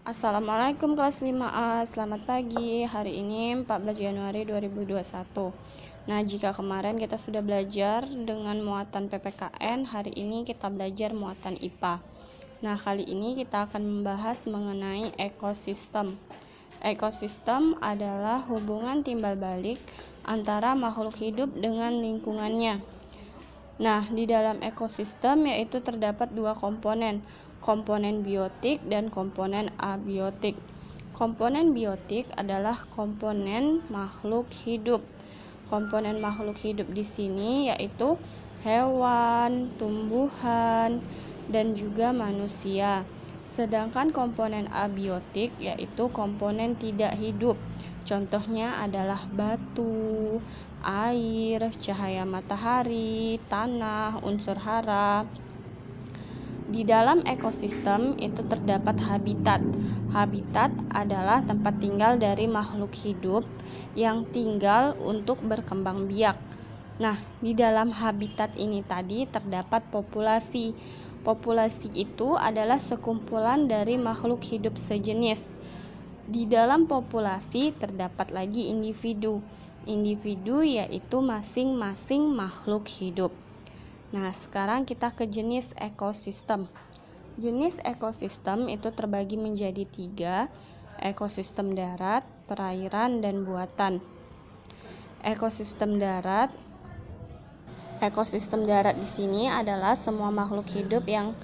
Assalamualaikum kelas 5A, selamat pagi. Hari ini 14 Januari 2021. Nah, jika kemarin kita sudah belajar dengan muatan PPKN, hari ini kita belajar muatan IPA. Nah, kali ini kita akan membahas mengenai ekosistem. Ekosistem adalah hubungan timbal balik antara makhluk hidup dengan lingkungannya. Nah, di dalam ekosistem yaitu terdapat dua komponen biotik dan komponen abiotik. Komponen biotik adalah komponen makhluk hidup. Komponen makhluk hidup di sini yaitu hewan, tumbuhan, dan juga manusia. Sedangkan komponen abiotik yaitu komponen tidak hidup. Contohnya adalah batu, air, cahaya matahari, tanah, unsur hara. Di dalam ekosistem itu terdapat habitat. Habitat adalah tempat tinggal dari makhluk hidup yang tinggal untuk berkembang biak. Nah, di dalam habitat ini tadi terdapat populasi. Populasi itu adalah sekumpulan dari makhluk hidup sejenis. Di dalam populasi terdapat lagi individu. Individu yaitu masing-masing makhluk hidup. Nah, sekarang kita ke jenis ekosistem. Jenis ekosistem itu terbagi menjadi 3, ekosistem darat, perairan, dan buatan. Ekosistem darat di sini adalah semua makhluk hidup yang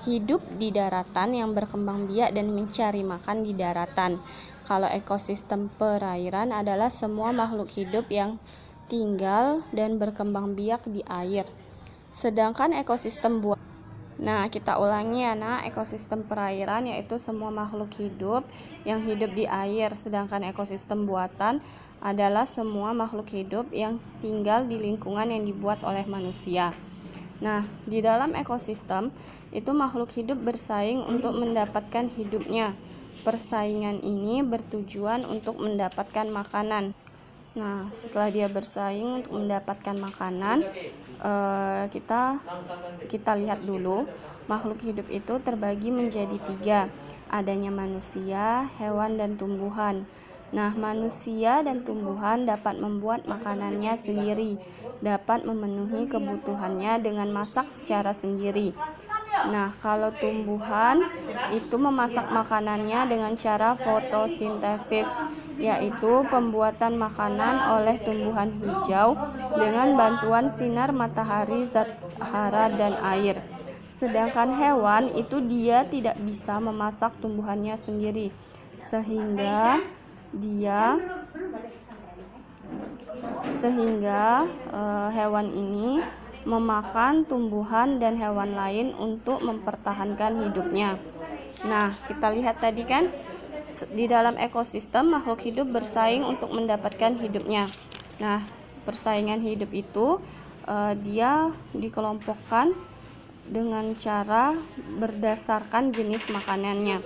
hidup di daratan, yang berkembang biak dan mencari makan di daratan. Kalau ekosistem perairan adalah semua makhluk hidup yang tinggal dan berkembang biak di air. Sedangkan ekosistem buatan, nah kita ulangi ya nak, ekosistem perairan yaitu semua makhluk hidup yang hidup di air. Sedangkan ekosistem buatan adalah semua makhluk hidup yang tinggal di lingkungan yang dibuat oleh manusia. Nah, di dalam ekosistem itu makhluk hidup bersaing untuk mendapatkan hidupnya. Persaingan ini bertujuan untuk mendapatkan makanan. Nah, setelah dia bersaing untuk mendapatkan makanan, kita lihat dulu makhluk hidup itu terbagi menjadi 3. Adanya manusia, hewan, dan tumbuhan. Nah, manusia dan tumbuhan dapat membuat makanannya sendiri, dapat memenuhi kebutuhannya dengan masak secara sendiri. Nah, kalau tumbuhan itu memasak makanannya dengan cara fotosintesis, yaitu pembuatan makanan oleh tumbuhan hijau dengan bantuan sinar matahari, zat hara, dan air. Sedangkan hewan itu dia tidak bisa memasak tumbuhannya sendiri, sehingga hewan ini memakan tumbuhan dan hewan lain untuk mempertahankan hidupnya. Nah, kita lihat tadi kan di dalam ekosistem makhluk hidup bersaing untuk mendapatkan hidupnya. Nah, persaingan hidup itu dia dikelompokkan dengan cara berdasarkan jenis makanannya.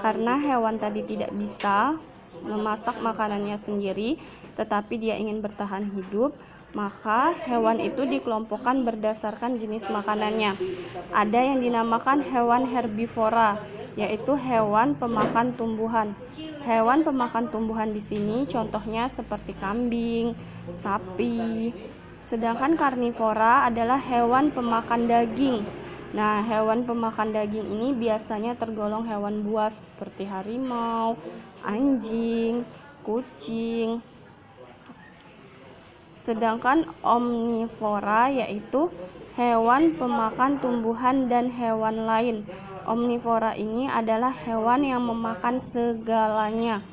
Karena hewan tadi tidak bisa memasak makanannya sendiri, tetapi dia ingin bertahan hidup, maka hewan itu dikelompokkan berdasarkan jenis makanannya. Ada yang dinamakan hewan herbivora, yaitu hewan pemakan tumbuhan. Hewan pemakan tumbuhan di sini contohnya seperti kambing, sapi. Sedangkan karnivora adalah hewan pemakan daging. Nah, hewan pemakan daging ini biasanya tergolong hewan buas seperti harimau, anjing, kucing. Sedangkan omnivora yaitu hewan pemakan tumbuhan dan hewan lain. Omnivora ini adalah hewan yang memakan segalanya.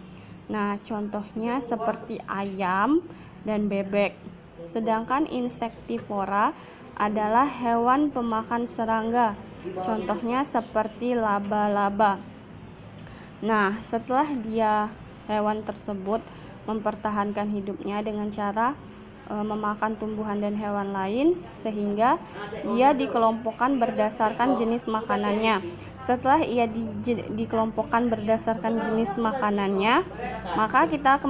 Nah, contohnya seperti ayam dan bebek. Sedangkan insektivora adalah hewan pemakan serangga. Contohnya seperti laba-laba. Nah, setelah hewan tersebut mempertahankan hidupnya dengan cara memakan tumbuhan dan hewan lain, sehingga dia dikelompokkan berdasarkan jenis makanannya. Setelah ia dikelompokkan berdasarkan jenis makanannya, maka kita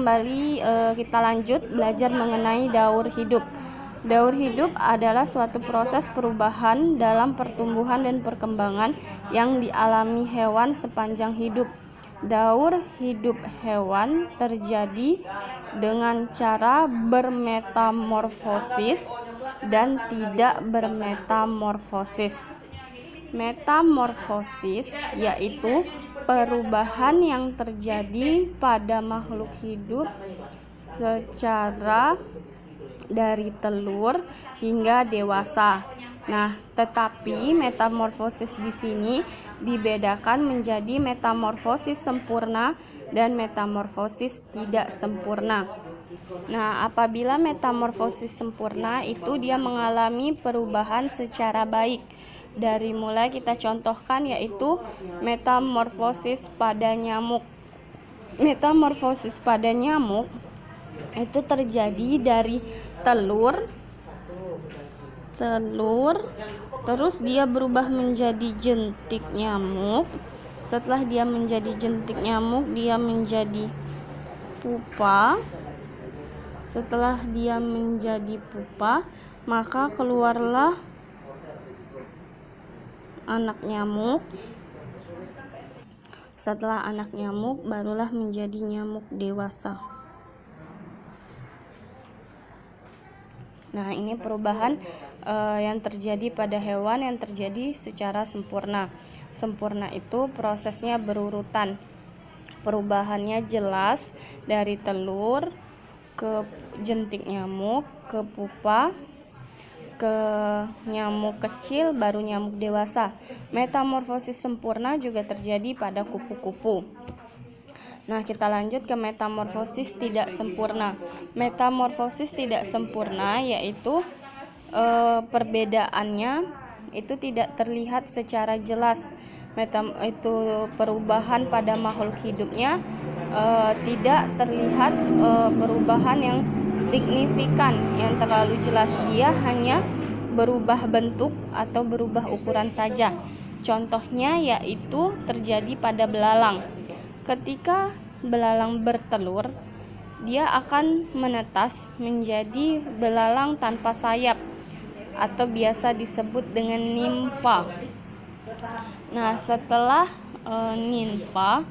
lanjut belajar mengenai daur hidup. Daur hidup adalah suatu proses perubahan dalam pertumbuhan dan perkembangan yang dialami hewan sepanjang hidup. Daur hidup hewan terjadi dengan cara bermetamorfosis dan tidak bermetamorfosis. Metamorfosis yaitu perubahan yang terjadi pada makhluk hidup secara dari telur hingga dewasa. Nah, tetapi metamorfosis di sini dibedakan menjadi metamorfosis sempurna dan metamorfosis tidak sempurna. Nah, apabila metamorfosis sempurna itu dia mengalami perubahan secara baik. Dari mulai kita contohkan yaitu metamorfosis pada nyamuk. Metamorfosis pada nyamuk itu terjadi dari telur, terus dia berubah menjadi jentik nyamuk. Setelah dia menjadi jentik nyamuk, dia menjadi pupa. Setelah dia menjadi pupa, maka keluarlah anak nyamuk. Setelah anak nyamuk, barulah menjadi nyamuk dewasa. Nah, ini perubahan yang terjadi pada hewan yang terjadi secara sempurna. Sempurna itu prosesnya berurutan. Perubahannya jelas dari telur ke jentik nyamuk, ke pupa, ke nyamuk kecil, baru nyamuk dewasa. Metamorfosis sempurna juga terjadi pada kupu-kupu. Nah, kita lanjut ke metamorfosis tidak sempurna. Metamorfosis tidak sempurna yaitu perbedaannya itu tidak terlihat secara jelas. Itu perubahan pada makhluk hidupnya tidak terlihat perubahan yang signifikan, yang terlalu jelas. Dia hanya berubah bentuk atau berubah ukuran saja. Contohnya yaitu terjadi pada belalang. Ketika belalang bertelur, dia akan menetas menjadi belalang tanpa sayap atau biasa disebut dengan nimfa. Nah, setelah nimfa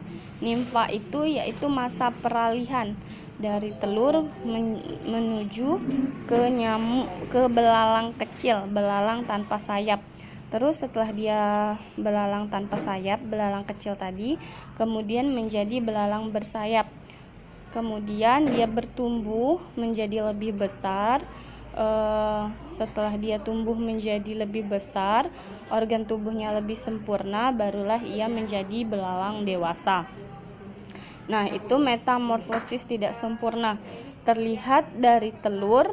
itu yaitu masa peralihan dari telur menuju ke belalang kecil, belalang tanpa sayap. Terus setelah dia belalang tanpa sayap, belalang kecil tadi kemudian menjadi belalang bersayap. Kemudian dia bertumbuh menjadi lebih besar. Setelah dia tumbuh menjadi lebih besar, organ tubuhnya lebih sempurna, barulah ia menjadi belalang dewasa. Nah, itu metamorfosis tidak sempurna. Terlihat dari telur,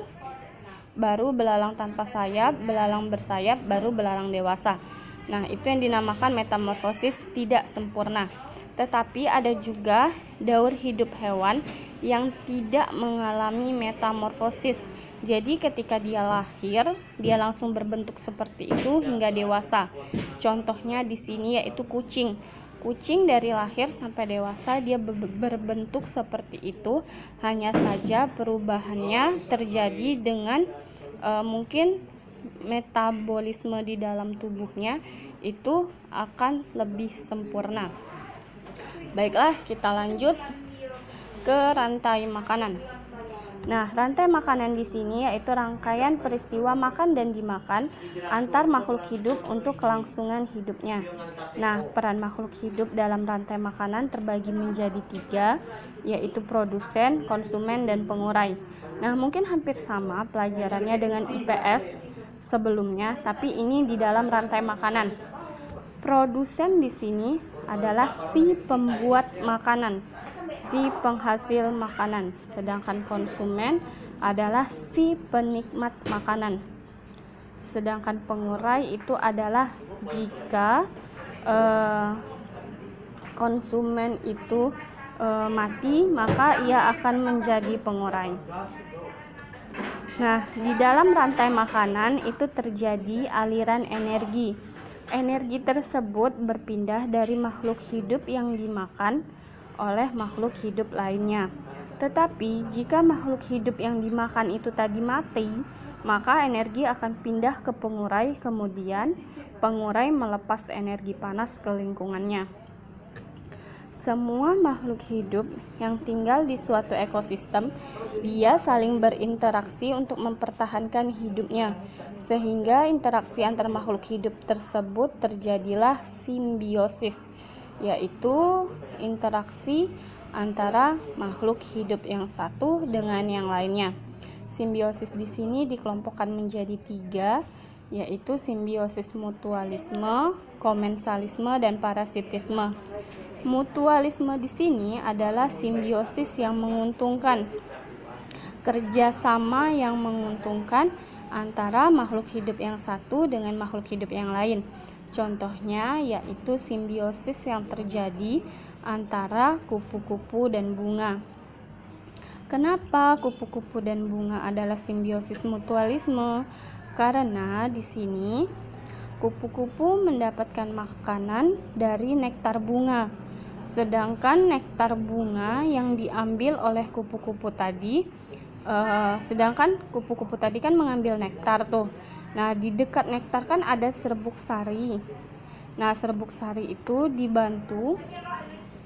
baru belalang tanpa sayap, belalang bersayap, baru belalang dewasa. Nah, itu yang dinamakan metamorfosis tidak sempurna. Tetapi ada juga daur hidup hewan yang tidak mengalami metamorfosis. Jadi ketika dia lahir, dia langsung berbentuk seperti itu hingga dewasa. Contohnya di sini yaitu kucing. Kucing dari lahir sampai dewasa dia berbentuk seperti itu, hanya saja perubahannya terjadi dengan mungkin metabolisme di dalam tubuhnya itu akan lebih sempurna. Baiklah, kita lanjut ke rantai makanan. Nah, rantai makanan di sini yaitu rangkaian peristiwa makan dan dimakan antar makhluk hidup untuk kelangsungan hidupnya. Nah, peran makhluk hidup dalam rantai makanan terbagi menjadi 3, yaitu produsen, konsumen, dan pengurai. Nah, mungkin hampir sama pelajarannya dengan IPS sebelumnya, tapi ini di dalam rantai makanan. Produsen di sini adalah si pembuat makanan, si penghasil makanan, sedangkan konsumen adalah si penikmat makanan. Sedangkan pengurai itu adalah jika konsumen itu mati, maka ia akan menjadi pengurai. Nah, di dalam rantai makanan itu terjadi aliran energi. Energi tersebut berpindah dari makhluk hidup yang dimakan oleh makhluk hidup lainnya. Tetapi jika makhluk hidup yang dimakan itu tadi mati, maka energi akan pindah ke pengurai, kemudian pengurai melepas energi panas ke lingkungannya. Semua makhluk hidup yang tinggal di suatu ekosistem, dia saling berinteraksi untuk mempertahankan hidupnya, sehingga interaksi antar makhluk hidup tersebut terjadilah simbiosis, yaitu interaksi antara makhluk hidup yang satu dengan yang lainnya. Simbiosis di sini dikelompokkan menjadi 3, yaitu simbiosis mutualisme, komensalisme, dan parasitisme. Mutualisme di sini adalah simbiosis yang menguntungkan, kerjasama yang menguntungkan antara makhluk hidup yang satu dengan makhluk hidup yang lain. Contohnya yaitu simbiosis yang terjadi antara kupu-kupu dan bunga. Kenapa kupu-kupu dan bunga adalah simbiosis mutualisme? Karena di sini kupu-kupu mendapatkan makanan dari nektar bunga, sedangkan nektar bunga yang diambil oleh kupu-kupu tadi, sedangkan kupu-kupu tadi kan mengambil nektar tuh. Nah, di dekat nektar kan ada serbuk sari. Nah, serbuk sari itu dibantu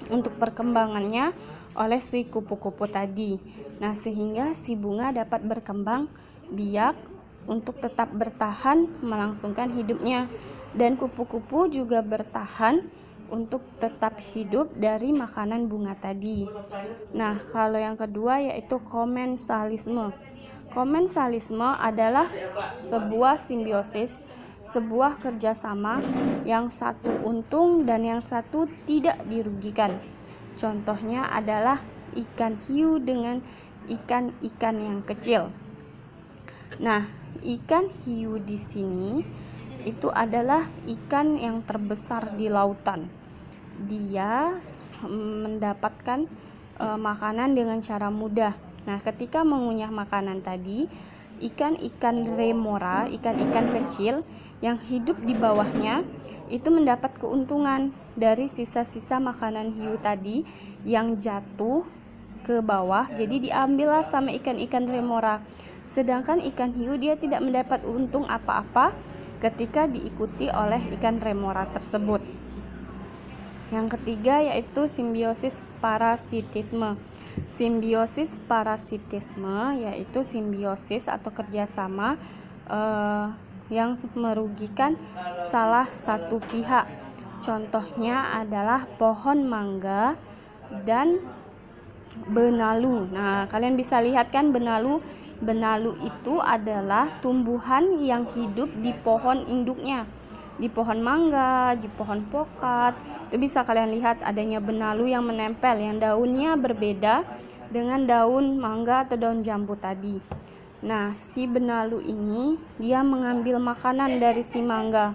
untuk perkembangannya oleh si kupu-kupu tadi. Nah, sehingga si bunga dapat berkembang biak untuk tetap bertahan melangsungkan hidupnya, dan kupu-kupu juga bertahan untuk tetap hidup dari makanan bunga tadi. Nah, kalau yang kedua yaitu komensalisme. Komensalisme adalah sebuah simbiosis, sebuah kerjasama yang satu untung dan yang satu tidak dirugikan. Contohnya adalah ikan hiu dengan ikan-ikan yang kecil. Nah, ikan hiu di sini itu adalah ikan yang terbesar di lautan. Dia mendapatkan makanan dengan cara mudah. Nah, ketika mengunyah makanan tadi, ikan-ikan remora, ikan-ikan kecil yang hidup di bawahnya itu mendapat keuntungan dari sisa-sisa makanan hiu tadi yang jatuh ke bawah, jadi diambillah sama ikan-ikan remora. Sedangkan ikan hiu dia tidak mendapat untung apa-apa ketika diikuti oleh ikan remora tersebut. Yang ketiga yaitu simbiosis parasitisme. Simbiosis parasitisme yaitu simbiosis atau kerjasama yang merugikan salah satu pihak. Contohnya adalah pohon mangga dan benalu. Nah, kalian bisa lihat kan benalu. Benalu itu adalah tumbuhan yang hidup di pohon induknya. Di pohon mangga, di pohon pokat, itu bisa kalian lihat adanya benalu yang menempel, yang daunnya berbeda dengan daun mangga atau daun jambu tadi. Nah, si benalu ini dia mengambil makanan dari si mangga.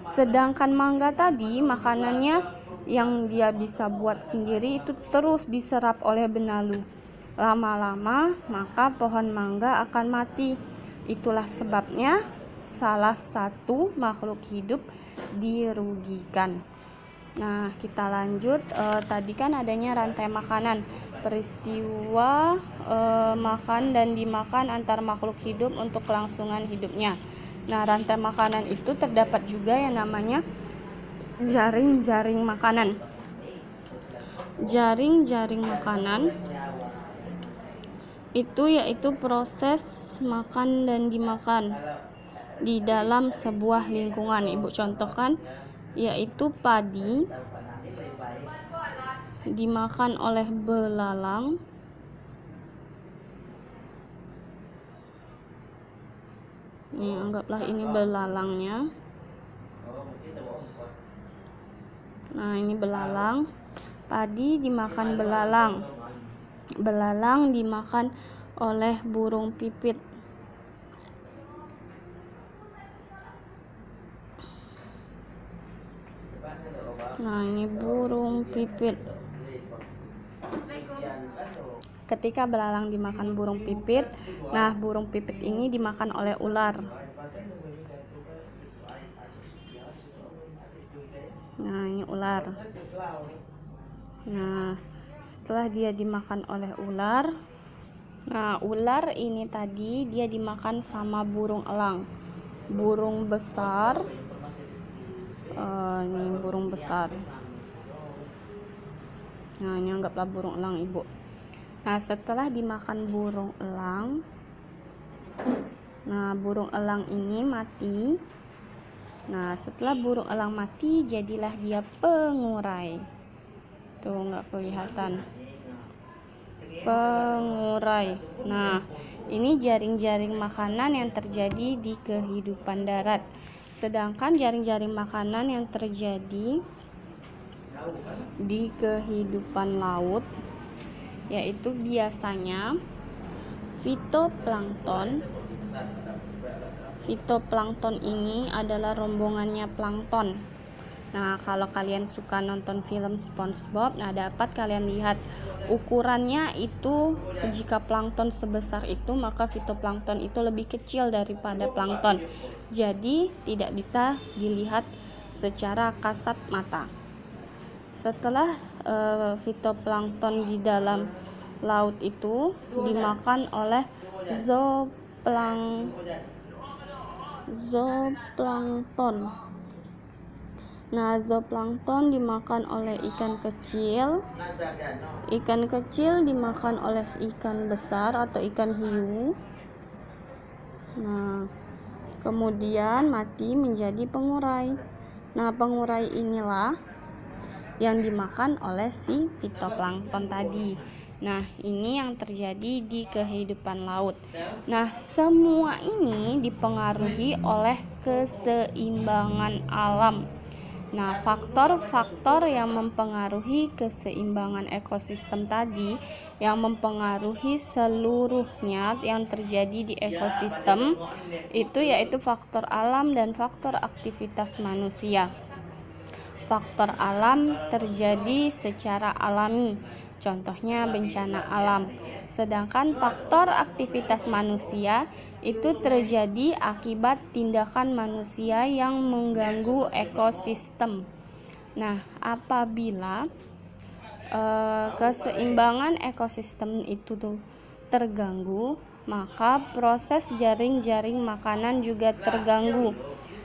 Sedangkan mangga tadi makanannya yang dia bisa buat sendiri itu terus diserap oleh benalu. Lama-lama maka pohon mangga akan mati. Itulah sebabnya salah satu makhluk hidup dirugikan. Nah, kita lanjut. Tadi kan adanya rantai makanan, peristiwa makan dan dimakan antar makhluk hidup untuk kelangsungan hidupnya. Nah, rantai makanan itu terdapat juga yang namanya jaring-jaring makanan. Jaring-jaring makanan itu yaitu proses makan dan dimakan di dalam sebuah lingkungan. Ibu contohkan yaitu padi dimakan oleh belalang, nih anggaplah ini belalangnya. Nah, ini belalang, padi dimakan belalang, belalang dimakan oleh burung pipit. Nah, ini burung pipit. Ketika belalang dimakan burung pipit, nah burung pipit ini dimakan oleh ular. Nah, ini ular. Nah, setelah dia dimakan oleh ular, nah ular ini tadi dia dimakan sama burung elang, burung besar. Ini burung besar. Nah, ini anggaplah burung elang ibu. Nah, setelah dimakan burung elang, nah burung elang ini mati. Nah, setelah burung elang mati, jadilah dia pengurai. Tuh nggak kelihatan. Pengurai. Nah, ini jaring-jaring makanan yang terjadi di kehidupan darat. Sedangkan jaring-jaring makanan yang terjadi di kehidupan laut yaitu biasanya fitoplankton. Fitoplankton ini adalah rombongannya plankton. Nah, kalau kalian suka nonton film SpongeBob, nah dapat kalian lihat ukurannya itu, jika plankton sebesar itu, maka fitoplankton itu lebih kecil daripada plankton. Jadi, tidak bisa dilihat secara kasat mata. Setelah fitoplankton di dalam laut itu dimakan oleh zooplankton. Nah, zooplankton dimakan oleh ikan kecil. Ikan kecil dimakan oleh ikan besar atau ikan hiu. Nah, kemudian mati menjadi pengurai. Nah, pengurai inilah yang dimakan oleh si fitoplankton tadi. Nah, ini yang terjadi di kehidupan laut. Nah, semua ini dipengaruhi oleh keseimbangan alam. Nah, faktor-faktor yang mempengaruhi keseimbangan ekosistem tadi, yang mempengaruhi seluruhnya yang terjadi di ekosistem, itu yaitu faktor alam dan faktor aktivitas manusia. Faktor alam terjadi secara alami, contohnya bencana alam. Sedangkan faktor aktivitas manusia itu terjadi akibat tindakan manusia yang mengganggu ekosistem. Nah, apabila keseimbangan ekosistem itu terganggu, maka proses jaring-jaring makanan juga terganggu.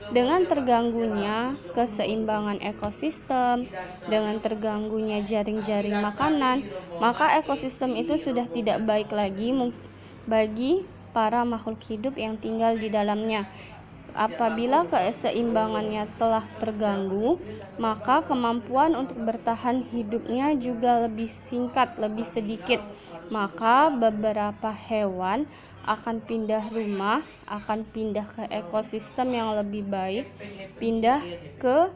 Dengan terganggunya keseimbangan ekosistem, dengan terganggunya jaring-jaring makanan, maka ekosistem itu sudah tidak baik lagi bagi para makhluk hidup yang tinggal di dalamnya. Apabila keseimbangannya telah terganggu, maka kemampuan untuk bertahan hidupnya juga lebih singkat, lebih sedikit. Maka beberapa hewan akan pindah rumah, akan pindah ke ekosistem yang lebih baik, pindah ke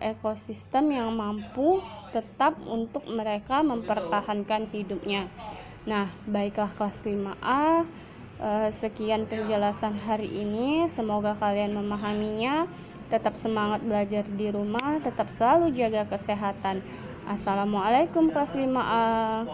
ekosistem yang mampu tetap untuk mereka mempertahankan hidupnya. Nah, baiklah kelas 5A. Sekian penjelasan hari ini, semoga kalian memahaminya. Tetap semangat belajar di rumah, tetap selalu jaga kesehatan. Assalamualaikum kelas 5A.